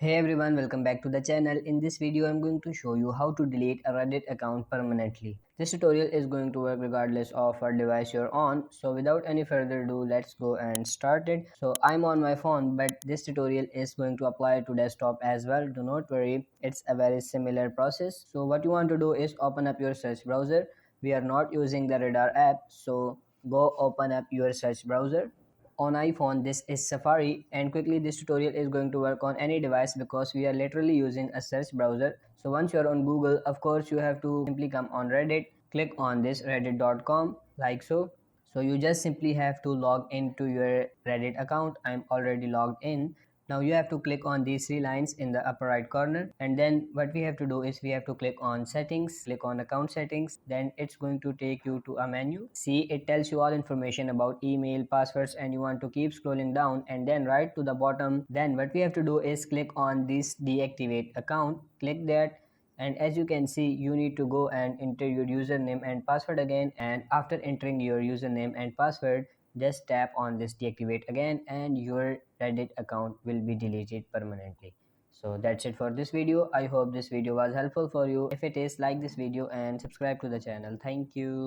Hey everyone, welcome back to the channel. In this video, I'm going to show you how to delete a Reddit account permanently. This tutorial is going to work regardless of what device you're on. So without any further ado, let's go and start it. So I'm on my phone, but this tutorial is going to apply to desktop as well. Do not worry, it's a very similar process. So what you want to do is open up your search browser. We are not using the Radar app, so go open up your search browser. On iPhone, this is Safari, and quickly this tutorial is going to work on any device because we are literally using a search browser. So once you're on Google, of course you have to simply come on Reddit, click on this reddit.com like so. So you just simply have to log into your Reddit account. I'm already logged in. Now you have to click on these three lines in the upper right corner, and then what we have to do is we have to click on settings, click on account settings. Then it's going to take you to a menu. See, it tells you all information about email, passwords, and you want to keep scrolling down, and then right to the bottom, then what we have to do is click on this deactivate account. Click that, and as you can see, you need to go and enter your username and password again. And after entering your username and password, just tap on this deactivate again and your Reddit account will be deleted permanently. So that's it for this video. I hope this video was helpful for you. If it is, like this video and subscribe to the channel. Thank you.